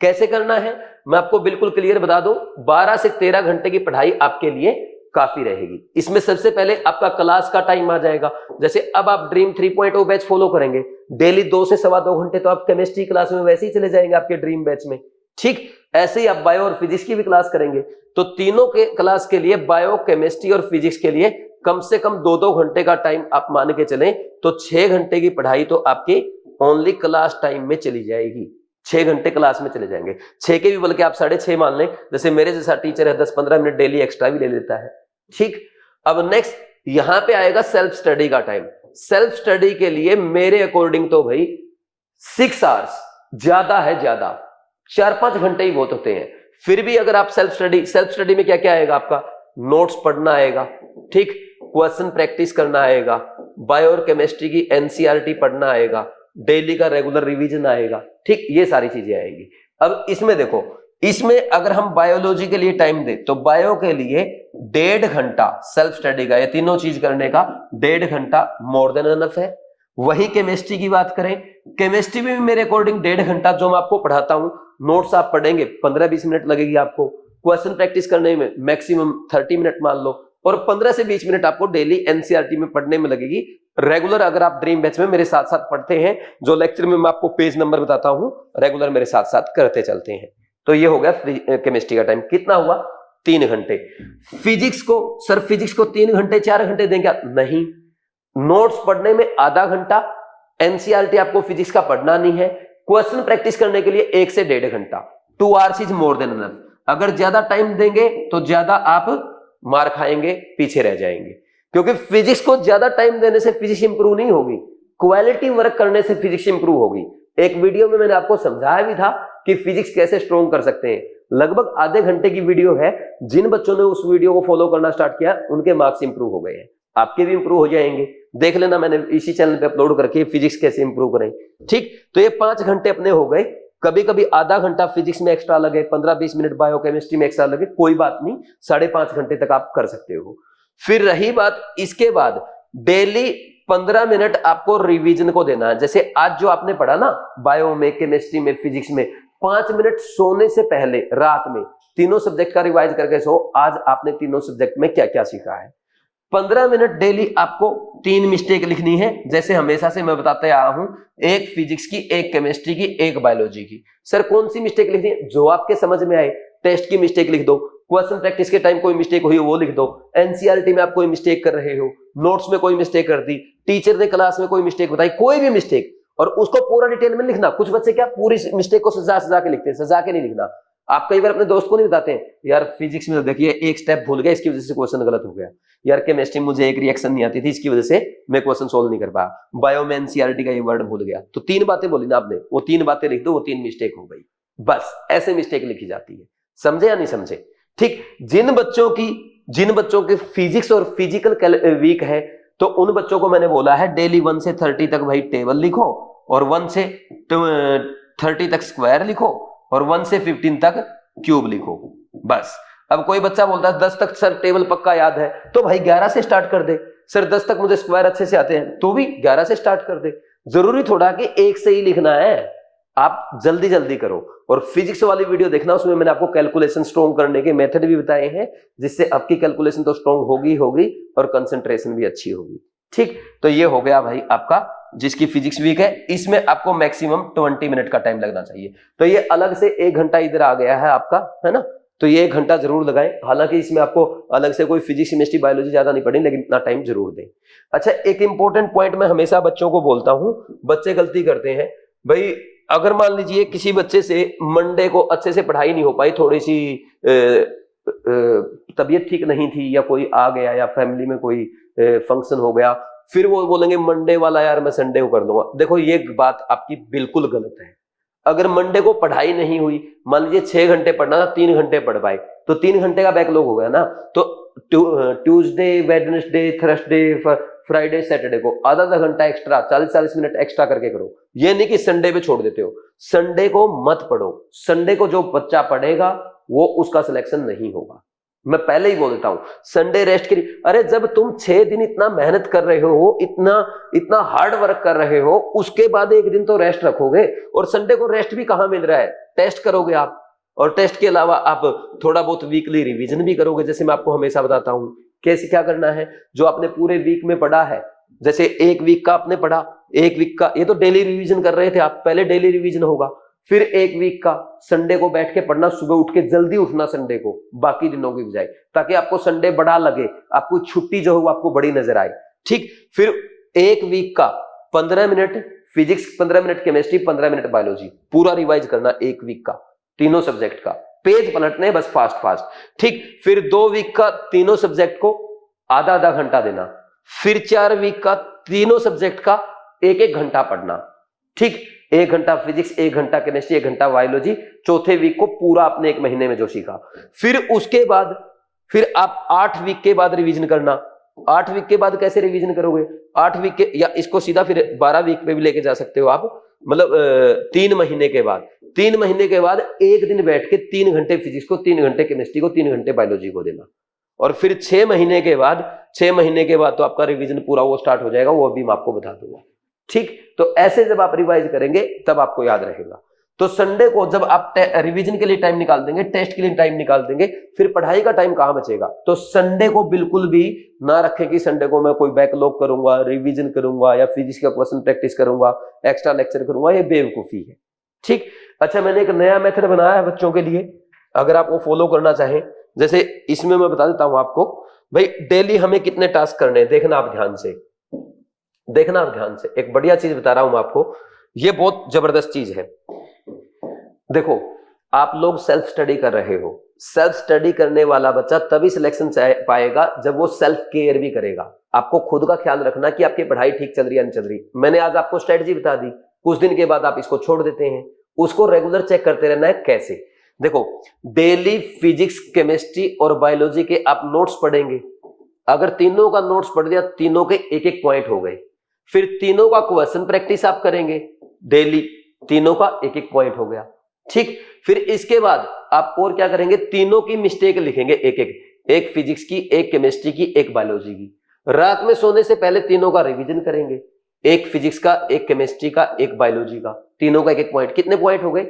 कैसे करना है मैं आपको बिल्कुल क्लियर बता दूं, 12 से 13 घंटे की पढ़ाई आपके लिए काफी रहेगी। इसमें सबसे पहले आपका क्लास का टाइम आ जाएगा। जैसे अब आप ड्रीम 3.0 बैच फॉलो करेंगे, डेली 2 से 2.25 घंटे तो आप केमिस्ट्री क्लास में वैसे ही चले जाएंगे आपके ड्रीम बैच में। ठीक, ऐसे ही आप बायो और फिजिक्स की भी क्लास करेंगे, तो तीनों के क्लास के लिए बायो, केमिस्ट्री और फिजिक्स के लिए कम से कम 2-2 घंटे का टाइम आप मान के चलें, तो 6 घंटे की पढ़ाई तो आपकी ओनली क्लास टाइम में चली जाएगी। 6 घंटे क्लास में चले जाएंगे, 6 के भी बल्कि आप 6.5 मान लें। जैसे मेरे जैसा टीचर है 10-15 मिनट डेली एक्स्ट्रा भी ले लेता है। ठीक, अब नेक्स्ट यहां पे आएगा सेल्फ स्टडी का टाइम। सेल्फ स्टडी के लिए मेरे अकॉर्डिंग तो भाई 6 आवर्स ज्यादा है, ज्यादा 4-5 घंटे ही बहुत होते हैं। फिर भी अगर आप सेल्फ स्टडी में क्या क्या आएगा, आपका नोट्स पढ़ना आएगा, ठीक, क्वेश्चन प्रैक्टिस करना आएगा, बायो और केमिस्ट्री की एनसीईआरटी पढ़ना आएगा, डेली का रेगुलर रिवीजन आएगा। ठीक, ये सारी चीजें आएंगी। अब इसमें देखो, इसमें अगर हम बायोलॉजी के लिए टाइम दें तो बायो के लिए 1.5 घंटा सेल्फ स्टडी का, ये तीनों चीज करने का 1.5 घंटा मोर देन एनफ है। वही केमिस्ट्री की बात करें, केमिस्ट्री में भी मेरे अकॉर्डिंग 1.5 घंटा जो मैं आपको पढ़ाता हूं, नोट्स आप पढ़ेंगे 15-20 मिनट लगेगी आपको, क्वेश्चन प्रैक्टिस करने में मैक्सिमम 30 मिनट मान लो, और 15 से 20 मिनट आपको डेली एनसीईआरटी में पढ़ने में लगेगी। रेगुलर अगर आप ड्रीम बैच में मेरे साथ साथ पढ़ते हैं, जो लेक्चर में मैं आपको पेज नंबर बताता हूं, रेगुलर मेरे साथ साथ करते चलते हैं। तो ये हो गया केमिस्ट्री का टाइम। कितना हुआ 3 घंटे। फिजिक्स को, सर फिजिक्स को 3 घंटे 4 घंटे दें क्या? नहीं, नोट्स पढ़ने में आधा घंटा, एनसीईआरटी आपको फिजिक्स का पढ़ना नहीं है, क्वेश्चन प्रैक्टिस करने के लिए 1 से 1.5 घंटा, 2 hours is more than enough. अगर ज्यादा टाइम देंगे तो ज्यादा आप मार खाएंगे, पीछे रह जाएंगे, क्योंकि फिजिक्स को ज्यादा टाइम देने से फिजिक्स इंप्रूव नहीं होगी, क्वालिटी वर्क करने से फिजिक्स इंप्रूव होगी। एक वीडियो में मैंने आपको समझाया भी था कि फिजिक्स कैसे स्ट्रॉन्ग कर सकते हैं, लगभग आधे घंटे की वीडियो है। जिन बच्चों ने उस वीडियो को फॉलो करना स्टार्ट किया उनके मार्क्स इंप्रूव हो गए हैं, आपके भी इंप्रूव हो जाएंगे। देख लेना, मैंने इसी चैनल पे अपलोड करके फिजिक्स कैसे इंप्रूव करें। ठीक, तो ये 5 घंटे अपने हो गए। कभी कभी आधा घंटा फिजिक्स में एक्स्ट्रा लगे, 15-20 मिनट बायोकेमिस्ट्री में एक्स्ट्रा लगे, कोई बात नहीं, 5.5 घंटे तक आप कर सकते हो। फिर रही बात, इसके बाद डेली 15 मिनट आपको रिवीजन को देना है। जैसे आज जो आपने पढ़ा ना बायो में, केमिस्ट्री में, फिजिक्स में, 5 मिनट सोने से पहले रात में तीनों सब्जेक्ट का रिवाइज करके सो। आज आपने तीनों सब्जेक्ट में क्या क्या सीखा है। 15 मिनट डेली आपको 3 मिस्टेक लिखनी है, जैसे हमेशा से मैं बताते आया हूं, एक फिजिक्स की, एक केमिस्ट्री की, एक बायोलॉजी की। सर कौन सी मिस्टेक लिखनी है? जो आपके समझ में आए। टेस्ट की मिस्टेक लिख दो, क्वेश्चन प्रैक्टिस के टाइम कोई मिस्टेक हुई वो लिख दो, एनसीईआरटी में आप कोई मिस्टेक कर रहे हो, नोट्स में कोई मिस्टेक कर दी, टीचर ने क्लास में कोई मिस्टेक बताई, कोई भी मिस्टेक, और उसको पूरा डिटेल में लिखना। कुछ बच्चे क्या पूरी मिस्टेक को सजा के लिखते हैं, सजा के नहीं लिखना। आप कई बार अपने दोस्त को नहीं बताते हैं, यार फिजिक्स में देखिए एक स्टेप भूल गया, इसकी वजह से क्वेश्चन गलत हो गया। यार केमिस्ट्री में मुझे एक रिएक्शन नहीं आती थी, इसकी वजह से मैं क्वेश्चन सोल्व नहीं कर पाया। बायो में एनसीईआरटी का ये वर्ड भूल गया। तो 3 बातें बोली ना आपने, वो 3 बातें लिख दो, वो 3 मिस्टेक हो गई। बस ऐसे मिस्टेक लिखी जाती है। समझे या नहीं समझे? ठीक, जिन बच्चों की फिजिक्स और फिजिकल वीक है, तो उन बच्चों को मैंने बोला है डेली 1 से 30 तक भाई टेबल लिखो, और 1 से 30 तक स्क्वायर लिखो, और 1 से 15 तक क्यूब लिखो। बस। अब कोई बच्चा बोलता है 10 तक सर टेबल पक्का याद है, तो भाई 11 से स्टार्ट कर दे। सर 10 तक मुझे स्क्वायर अच्छे से आते हैं, तो भी 11 से स्टार्ट कर दे। जरूरी थोड़ा कि एक से ही लिखना है, आप जल्दी जल्दी करो। और फिजिक्स वाली वीडियो देखना, उसमें मैंने आपको कैलकुलेशन स्ट्रॉन्ग करने के मेथड भी बताए हैं, जिससे आपकी कैलकुलेशन तो स्ट्रॉन्ग होगी और कंसंट्रेशन भी अच्छी होगी। ठीक, तो ये हो गया भाई आपका जिसकी फिजिक्स वीक है। इसमें आपको मैक्सिमम 20 मिनट का टाइम लगना चाहिए। तो ये अलग से 1 घंटा इधर आ गया है आपका, है ना? तो ये 1 घंटा जरूर लगाएं। हालांकि इसमें आपको अलग से कोई फिजिक्स, केमिस्ट्री, बायोलॉजी ज्यादा नहीं पढ़ेगी, लेकिन इतना टाइम जरूर दें। अच्छा, एक इंपॉर्टेंट पॉइंट मैं हमेशा बच्चों को बोलता हूं, बच्चे गलती करते हैं भाई। अगर मान लीजिए किसी बच्चे से मंडे को अच्छे से पढ़ाई नहीं हो पाई, थोड़ी सी तबीयत ठीक नहीं थी, या कोई आ गया, या फैमिली में कोई फंक्शन हो गया, फिर वो बोलेंगे मंडे वाला यार मैं संडे को कर दूंगा। देखो ये बात आपकी बिल्कुल गलत है। अगर मंडे को पढ़ाई नहीं हुई, मान लीजिए 6 घंटे पढ़ना था, 3 घंटे पढ़ पाए, तो 3 घंटे का बैकलॉग हो गया ना। तो Tuesday, Wednesday, Thursday, Friday, Saturday को आधा घंटा एक्स्ट्रा, 40-40 मिनट एक्स्ट्रा करके करो। ये नहीं कि संडे पे छोड़ देते हो। संडे को मत पढ़ो। संडे को जो बच्चा पढ़ेगा वो उसका सिलेक्शन नहीं होगा। मैं पहले ही बोल देता हूं, संडे रेस्ट के लिए। अरे जब तुम 6 दिन इतना मेहनत कर रहे हो, इतना हार्ड वर्क कर रहे हो, उसके बाद एक दिन तो रेस्ट रखोगे। और संडे को रेस्ट भी कहां मिल रहा है? टेस्ट करोगे आप, और टेस्ट के अलावा आप थोड़ा बहुत वीकली रिवीजन भी करोगे। जैसे मैं आपको हमेशा बताता हूं कैसे क्या करना है। जो आपने पूरे वीक में पढ़ा है, जैसे 1 वीक का आपने पढ़ा, 1 वीक का ये तो डेली रिवीजन कर रहे थे आप, पहले डेली रिवीजन होगा। फिर 1 वीक का संडे को बैठ के पढ़ना, सुबह उठ के जल्दी उठना संडे को, बाकी दिनों की बजाय, ताकि आपको संडे बड़ा लगे, आपको छुट्टी जो हो आपको बड़ी नजर आए। ठीक, फिर 1 वीक का 15 minute physics, 15 minute chemistry, 15 minute biology, पूरा रिवाइज करना 1 वीक का, तीनों सब्जेक्ट का, पेज पलटने बस फास्ट। ठीक, फिर 2 वीक का तीनों सब्जेक्ट को आधा घंटा देना। फिर 4 वीक का तीनों सब्जेक्ट का 1-1 घंटा पढ़ना। ठीक, 1 घंटा फिजिक्स, 1 घंटा केमिस्ट्री, 1 घंटा बायोलॉजी। चौथे वीक को पूरा आपने 1 महीने में जो सीखा। फिर उसके बाद फिर आप 8 वीक के बाद रिवीजन करना। 8 वीक के बाद कैसे रिवीजन करोगे? 8 वीक के, या इसको सीधा फिर 12 वीक पे भी लेके जा सकते हो आप, मतलब 3 महीने के बाद। 3 महीने के बाद एक दिन बैठ के 3 घंटे फिजिक्स को, 3 घंटे केमिस्ट्री को, 3 घंटे बायोलॉजी को देना। और फिर 6 महीने के बाद तो आपका रिवीजन पूरा वो स्टार्ट हो जाएगा, वो अभी मैं आपको बता दूंगा। ठीक, तो ऐसे जब आप रिवाइज करेंगे तब आपको याद रहेगा। तो संडे को जब आप रिवीजन के लिए टाइम निकाल देंगे, टेस्ट के लिए टाइम निकाल देंगे, फिर पढ़ाई का टाइम कहां बचेगा? तो संडे को बिल्कुल भी ना रखें कि संडे को मैं कोई बैकलॉग करूंगा, रिवीजन करूंगा, या फिजिक्स का क्वेश्चन प्रैक्टिस करूंगा, एक्स्ट्रा लेक्चर करूंगा। ये बेवकूफी है। ठीक, अच्छा, मैंने एक नया मेथड बनाया है बच्चों के लिए, अगर आप वो फॉलो करना चाहें। जैसे इसमें मैं बता देता हूं आपको, भाई डेली हमें कितने टास्क करने हैं, देखना आप ध्यान से। देखना आप ध्यान से, एक बढ़िया चीज बता रहा हूं मैं आपको, ये बहुत जबरदस्त चीज है। देखो, आप लोग सेल्फ स्टडी कर रहे हो, सेल्फ स्टडी करने वाला बच्चा तभी सिलेक्शन पाएगा जब वो सेल्फ केयर भी करेगा। आपको खुद का ख्याल रखना कि आपकी पढ़ाई ठीक चल रही है नहीं चल रही। मैंने आज आपको स्ट्रेटजी बता दी, कुछ दिन के बाद आप इसको छोड़ देते हैं, उसको रेगुलर चेक करते रहना है। कैसे? देखो, डेली फिजिक्स, केमिस्ट्री और बायोलॉजी के आप नोट्स पढ़ेंगे। अगर तीनों का नोट्स पढ़ दिया, तीनों के एक एक पॉइंट हो गए। फिर तीनों का क्वेश्चन प्रैक्टिस आप करेंगे डेली, तीनों का एक एक पॉइंट हो गया। ठीक, फिर इसके बाद आप और क्या करेंगे, तीनों की मिस्टेक लिखेंगे, एक फिजिक्स की, एक केमिस्ट्री की, एक बायोलॉजी की। रात में सोने से पहले तीनों का रिवीजन करेंगे, एक फिजिक्स का, एक केमिस्ट्री का, एक बायोलॉजी का, तीनों का एक एक पॉइंट। कितने पॉइंट हो गए?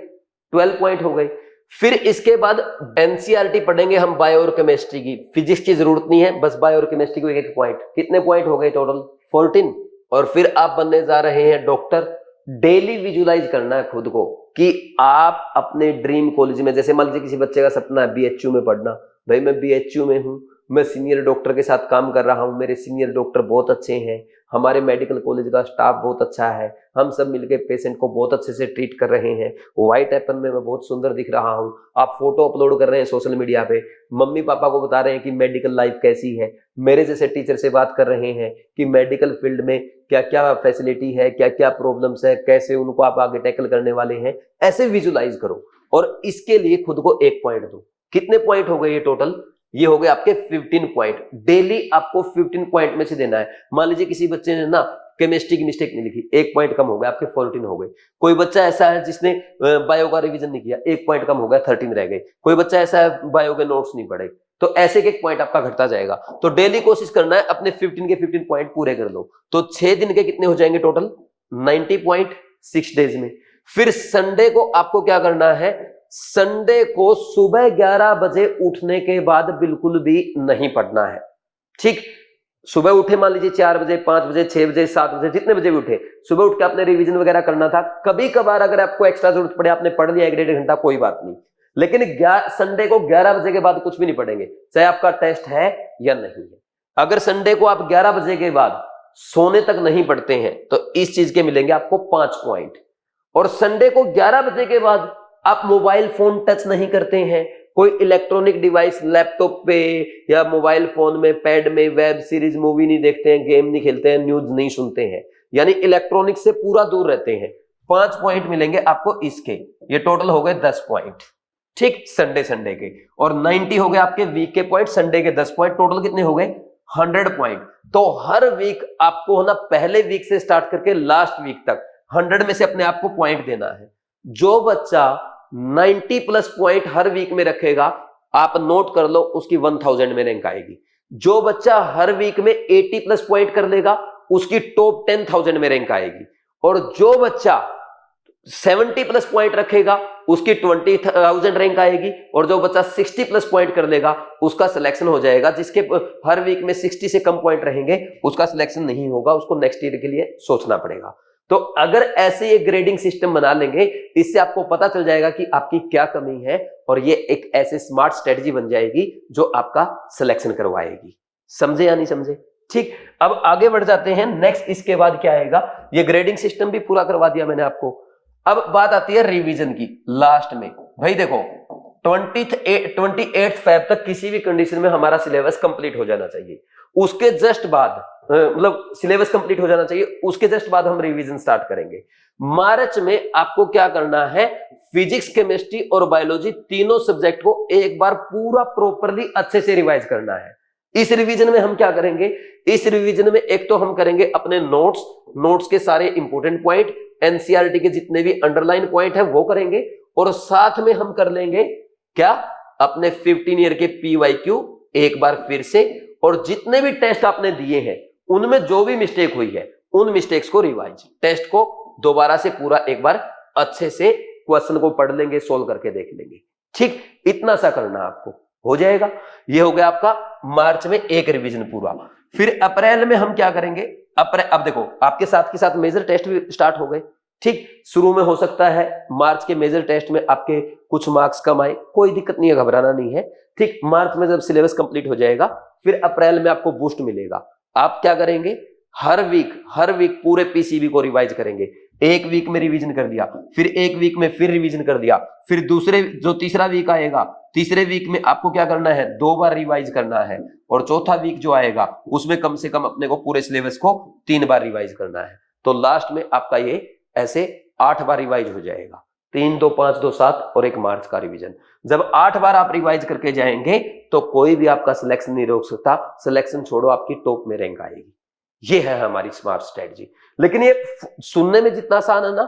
12 पॉइंट हो गए। फिर इसके बाद एनसीईआरटी पढ़ेंगे हम बायो और केमिस्ट्री की, फिजिक्स की जरूरत नहीं है, बस बायो और केमिस्ट्री को एक एक पॉइंट। कितने पॉइंट हो गए टोटल? 14। और फिर आप बनने जा रहे हैं डॉक्टर। डेली विजुलाइज करना है खुद को कि आप अपने ड्रीम कॉलेज में, जैसे मान लीजिए किसी बच्चे का सपना है बीएचयू में पढ़ना, भाई मैं बीएचयू में हूं, मैं सीनियर डॉक्टर के साथ काम कर रहा हूं, मेरे सीनियर डॉक्टर बहुत अच्छे हैं, हमारे मेडिकल कॉलेज का स्टाफ बहुत अच्छा है, हम सब मिलकर पेशेंट को बहुत अच्छे से ट्रीट कर रहे हैं, व्हाइट एपन में मैं बहुत सुंदर दिख रहा हूं। आप फोटो अपलोड कर रहे हैं सोशल मीडिया पे, मम्मी पापा को बता रहे हैं कि मेडिकल लाइफ कैसी है, मेरे जैसे टीचर से बात कर रहे हैं कि मेडिकल फील्ड में क्या क्या फैसिलिटी है, क्या क्या प्रॉब्लम्स है, कैसे उनको आप आगे टैकल करने वाले हैं। ऐसे विजुलाइज करो और इसके लिए खुद को एक पॉइंट दो। कितने पॉइंट हो गए ये टोटल? ये हो गए आपके 15 पॉइंट। डेली आपको 15 पॉइंट में से देना है। मान लीजिए किसी बच्चे ने ना केमिस्ट्री की मिस्टेक नहीं लिखी, एक पॉइंट कम हो गया, आपके 14 हो गए। कोई बच्चा ऐसा है जिसने बायो का रिवीजन नहीं किया, एक पॉइंट कम हो गया, 13 रह गए। कोई बच्चा ऐसा है बायो के नोट्स नहीं पढ़े, तो ऐसे एक पॉइंट आपका घटता जाएगा। तो डेली कोशिश करना है अपने 15 के 15 पॉइंट पूरे कर लो। तो 6 दिन के कितने हो जाएंगे टोटल? 90 पॉइंट 6 डेज में। फिर संडे को आपको क्या करना है? संडे को सुबह 11 बजे उठने के बाद बिल्कुल भी नहीं पढ़ना है। ठीक, सुबह उठे, मान लीजिए 4 बजे, 5 बजे, 6 बजे, 7 बजे, जितने बजे भी उठे, सुबह उठ के आपने रिवीजन वगैरह करना था। कभी कभार अगर आपको एक्स्ट्रा जरूरत पड़े, आपने पढ़ लिया 1-1.5 घंटा, कोई बात नहीं, लेकिन संडे को 11 बजे के बाद कुछ भी नहीं पढ़ेंगे, चाहे आपका टेस्ट है या नहीं है। अगर संडे को आप 11 बजे के बाद सोने तक नहीं पढ़ते हैं तो इस चीज के मिलेंगे आपको 5 पॉइंट। और संडे को 11 बजे के बाद आप मोबाइल फोन टच नहीं करते हैं, कोई इलेक्ट्रॉनिक डिवाइस लैपटॉप पे या मोबाइल फोन में, पैड में वेब सीरीज, मूवी नहीं देखते हैं, गेम नहीं खेलते हैं, न्यूज नहीं सुनते हैं, यानी इलेक्ट्रॉनिक से पूरा दूर रहते हैं। 5 पॉइंट मिलेंगे आपको इसके। ये टोटल हो गए 10 पॉइंट। ठीक, संडे के। और 90 हो गए आपके वीक के पॉइंट, संडे के 10 पॉइंट, टोटल कितने हो गए? 100 पॉइंट। तो हर वीक आपको ना, पहले वीक से स्टार्ट करके लास्ट वीक तक 100 में से अपने आप को पॉइंट देना है। जो बच्चा 90 प्लस पॉइंट हर वीक में रखेगा, आप नोट कर लो, उसकी 1000 में रैंक आएगी। जो बच्चा हर वीक में 80 प्लस पॉइंट कर लेगा, उसकी टॉप 10,000 में रैंक आएगी। और जो बच्चा 70 प्लस पॉइंट रखेगा, उसकी 20,000 रैंक आएगी। और जो बच्चा 60 प्लस पॉइंट कर लेगा, उसका सिलेक्शन हो जाएगा। जिसके हर वीक में 60 से कम पॉइंट रहेंगे, उसका सिलेक्शन नहीं होगा, उसको नेक्स्ट ईयर के लिए सोचना पड़ेगा। तो अगर ऐसे ये ग्रेडिंग सिस्टम बना लेंगे, इससे आपको पता चल जाएगा कि आपकी क्या कमी है, और ये एक ऐसे स्मार्ट स्ट्रेटजी बन जाएगी जो आपका सिलेक्शन करवाएगी। समझे या नहीं समझे? ठीक, अब आगे बढ़ जाते हैं। नेक्स्ट इसके बाद क्या आएगा? ये ग्रेडिंग सिस्टम भी पूरा करवा दिया मैंने आपको। अब बात आती है रिवीजन की लास्ट में। भाई देखो, 28 फेब तक किसी भी कंडीशन में हमारा सिलेबस कंप्लीट हो जाना चाहिए। उसके जस्ट बाद, मतलब सिलेबस कंप्लीट हो जाना चाहिए, उसके जस्ट बाद हम रिवीजन स्टार्ट करेंगे। मार्च में आपको क्या करना है? फिजिक्स, केमिस्ट्री और बायोलॉजी तीनों सब्जेक्ट को एक बार पूरा प्रॉपरली अच्छे से रिवाइज करना है। इस रिवीजन में हम क्या करेंगे? इस रिवीजन में एक तो हम करेंगे अपने नोट्स के सारे इंपॉर्टेंट पॉइंट, एनसीईआरटी के जितने भी अंडरलाइन पॉइंट है वो करेंगे, और साथ में हम कर लेंगे क्या? अपने 15 ईयर के पीवाईक्यू एक बार फिर से, और जितने भी टेस्ट आपने दिए हैं उनमें जो भी मिस्टेक हुई है उन मिस्टेक्स को रिवाइज, टेस्ट को दोबारा से पूरा एक बार अच्छे से क्वेश्चन को पढ़ लेंगे, सोल्व करके देख लेंगे। ठीक, इतना सा करना आपको, हो जाएगा। ये हो गया आपका मार्च में एक रिवीजन पूरा। फिर अप्रैल में हम क्या करेंगे? अब देखो, आपके साथ के साथ मेजर टेस्ट भी स्टार्ट हो गए। ठीक, शुरू में हो सकता है मार्च के मेजर टेस्ट में आपके कुछ मार्क्स कम आए, कोई दिक्कत नहीं है, घबराना नहीं है। ठीक, मार्च में जब सिलेबस कंप्लीट हो जाएगा, फिर अप्रैल में आपको बूस्ट मिलेगा। आप क्या करेंगे? हर वीक पूरे पीसीबी को रिवाइज करेंगे। एक वीक में रिवीजन कर दिया, फिर एक वीक में फिर रिवीजन कर दिया, फिर तीसरा वीक आएगा, तीसरे वीक में आपको क्या करना है, 2 बार रिवाइज करना है, और चौथा वीक जो आएगा उसमें कम से कम अपने को पूरे सिलेबस को 3 बार रिवाइज करना है। तो लास्ट में आपका ये ऐसे 8 बार रिवाइज हो जाएगा। 3, 2, 5, 2, 7 और 1 मार्च का रिवीजन। जब 8 बार आप रिवाइज करके जाएंगे तो कोई भी आपका सिलेक्शन नहीं रोक सकता। सिलेक्शन छोड़ो, आपकी टॉप में रैंक आएगी। ये है हमारी स्मार्ट स्ट्रेटजी। लेकिन ये सुनने में जितना आसान है ना,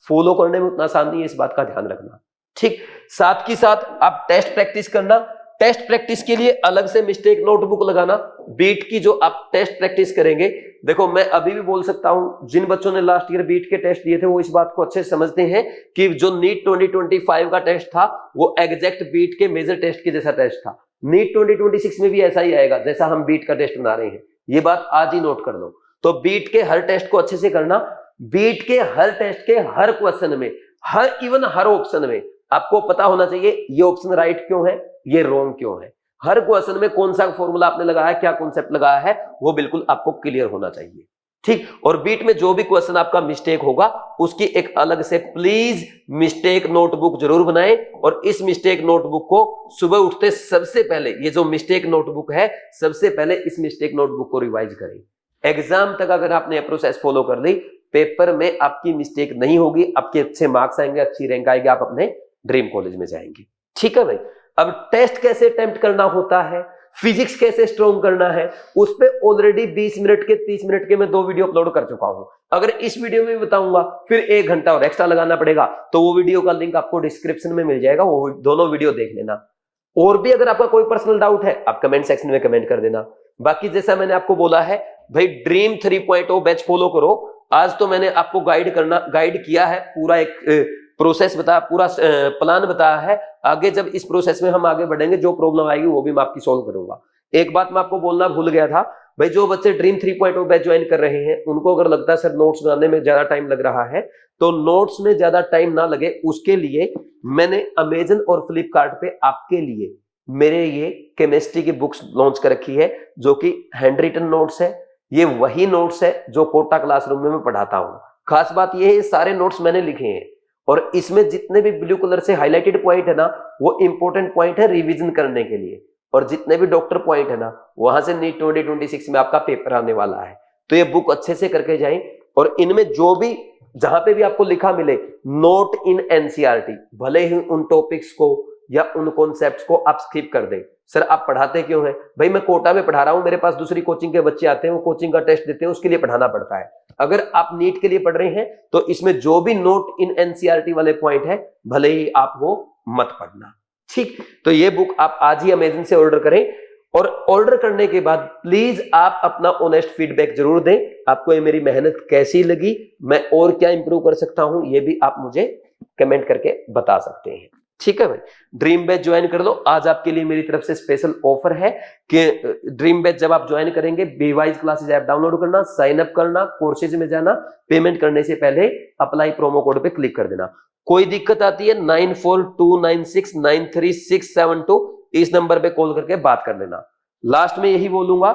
फॉलो करने में उतना आसान नहीं है, इस बात का ध्यान रखना। ठीक, साथ की साथ आप टेस्ट प्रैक्टिस करना। टेस्ट प्रैक्टिस के लिए अलग से मिस्टेक नोटबुक लगाना। बीट की जो आप टेस्ट प्रैक्टिस करेंगे, देखो मैं अभी भी बोल सकता हूं, जिन बच्चों ने लास्ट ईयर बीट के टेस्ट दिए थे वो इस बात को अच्छे से समझते हैं कि जो नीट 2025 का टेस्ट था वो एग्जैक्ट बीट के मेजर टेस्ट के जैसा टेस्ट था। नीट 2026 में भी ऐसा ही आएगा जैसा हम बीट का टेस्ट बना रहे हैं। ये बात आज ही नोट कर लो। तो बीट के हर टेस्ट को अच्छे से करना। बीट के हर टेस्ट के हर क्वेश्चन में, हर ऑप्शन में आपको पता होना चाहिए ये ऑप्शन राइट क्यों है, ये रॉन्ग क्यों है। हर क्वेश्चन में कौन सा फॉर्मूला आपने लगाया, क्या कॉन्सेप्ट लगाया है, वो बिल्कुल आपको क्लियर होना चाहिए। ठीक, और बीट में जो भी क्वेश्चन आपका मिस्टेक होगा उसकी एक अलग से प्लीज मिस्टेक नोटबुक जरूर बनाएं, और इस मिस्टेक नोटबुक को सुबह उठते सबसे पहले, ये जो मिस्टेक नोटबुक है, सबसे पहले इस मिस्टेक नोटबुक को रिवाइज करें। एग्जाम तक अगर आपने ये प्रोसेस फॉलो कर ली, पेपर में आपकी मिस्टेक नहीं होगी, आपके अच्छे मार्क्स आएंगे, अच्छी रैंक आएगी, आप अपने ड्रीम कॉलेज में जाएंगे। ठीक है भाई। अब टेस्ट कैसे अटेम्प्ट करना होता है, फिजिक्स कैसे स्ट्रॉन्ग करना है, उस पे ऑलरेडी 20 मिनट के 30 मिनट के मैं 2 वीडियो अपलोड कर चुका हूं। अगर इस वीडियो में बताऊंगा फिर 1 घंटा और एक्स्ट्रा लगाना पड़ेगा, तो वो वीडियो का लिंक आपको डिस्क्रिप्शन में मिल जाएगा, वो दोनों वीडियो देख लेना। और भी अगर आपका कोई पर्सनल डाउट है आप कमेंट सेक्शन में कमेंट कर देना। बाकी जैसा मैंने आपको बोला है भाई, ड्रीम 3.0 बैच फॉलो करो। आज तो मैंने आपको गाइड किया है, पूरा एक प्रोसेस बताया, पूरा प्लान बताया है। आगे जब इस प्रोसेस में हम आगे बढ़ेंगे, जो प्रॉब्लम आएगी वो भी मैं आपकी सॉल्व करूंगा। एक बात मैं आपको बोलना भूल गया था भाई, जो बच्चे ड्रीम 3.0 बैच ज्वाइन कर रहे हैं उनको अगर लगता है सर नोट्स बनाने में ज्यादा टाइम लग रहा है, तो नोट्स में ज्यादा टाइम ना लगे उसके लिए मैंने अमेजन और फ्लिपकार्ट पे आपके लिए मेरे ये केमिस्ट्री की बुक्स लॉन्च कर रखी है, जो कि हैंड रिटन नोट्स है। ये वही नोट्स है जो कोटा क्लासरूम में मैं पढ़ाता हूँ। खास बात ये है, सारे नोट्स मैंने लिखे हैं, और इसमें जितने भी ब्लू कलर से हाईलाइटेड पॉइंट है ना, वो इंपॉर्टेंट पॉइंट है रिवीजन करने के लिए, और जितने भी डॉक्टर पॉइंट है ना, वहां से नीट 2026 में आपका पेपर आने वाला है। तो ये बुक अच्छे से करके जाएं, और इनमें जो भी जहां पे भी आपको लिखा मिले नोट इन एनसीईआरटी, भले ही उन टॉपिक्स को या उन कॉन्सेप्ट्स को आप स्किप कर दें। सर आप पढ़ाते क्यों हैं? भाई मैं कोटा में पढ़ा रहा हूं, मेरे पास दूसरी कोचिंग के बच्चे आते हैं, वो कोचिंग का टेस्ट देते हैं, उसके लिए पढ़ाना पड़ता है। अगर आप नीट के लिए पढ़ रहे हैं तो इसमें जो भी नोट इन एनसीईआरटी वाले पॉइंट है, भले ही आप वो मत पढ़ना। ठीक, तो ये बुक आप आज ही अमेजन से ऑर्डर करें, और ऑर्डर करने के बाद प्लीज आप अपना ऑनेस्ट फीडबैक जरूर दें। आपको ये मेरी मेहनत कैसी लगी, मैं और क्या इंप्रूव कर सकता हूं, ये भी आप मुझे कमेंट करके बता सकते हैं। ठीक है भाई, ड्रीम बैच ज्वाइन कर लो। आज आपके लिए मेरी तरफ से स्पेशल ऑफर है कि ड्रीम बैच जब आप ज्वाइन करेंगे, बीवाइज क्लासेस ऐप डाउनलोड करना, साइन अप करना, कोर्सेज में जाना, पेमेंट करने से पहले अप्लाई प्रोमो कोड पे क्लिक कर देना। कोई दिक्कत आती है 9429693672, इस नंबर पे कॉल करके बात कर लेना। लास्ट में यही बोलूंगा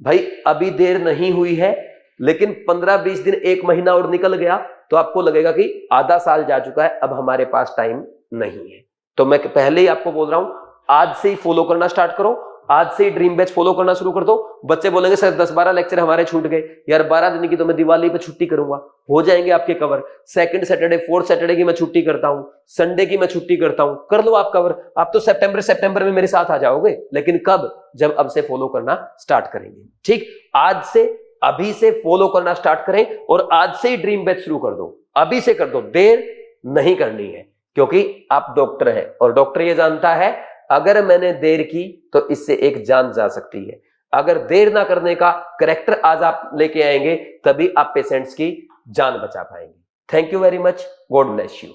भाई, अभी देर नहीं हुई है, लेकिन 15-20 दिन, 1 महीना और निकल गया तो आपको लगेगा कि आधा साल जा चुका है, अब हमारे पास टाइम नहीं है। तो मैं पहले ही आपको बोल रहा हूं, आज से ही फॉलो करना स्टार्ट करो, आज से ही ड्रीम बैच फॉलो करना शुरू कर दो। बच्चे बोलेंगे सर 10-12 लेक्चर हमारे छूट गए, यार 12 दिन की तो मैं दिवाली पे छुट्टी करूंगा, हो जाएंगे आपके cover. Second Saturday, fourth Saturday की मैं छुट्टी करता हूं, संडे की मैं छुट्टी करता हूं, कर लो आप कवर। आप तो सितंबर में मेरे साथ आ जाओगे, लेकिन कब? जब अब से फॉलो करना स्टार्ट करेंगे। ठीक, आज से, अभी से फॉलो करना स्टार्ट करें, और आज से ही ड्रीम बैच शुरू कर दो, अभी से कर दो, देर नहीं करनी है, क्योंकि आप डॉक्टर हैं, और डॉक्टर ये जानता है अगर मैंने देर की तो इससे एक जान जा सकती है। अगर देर ना करने का करैक्टर आज आप लेके आएंगे, तभी आप पेशेंट्स की जान बचा पाएंगे। Thank you very much, God bless you.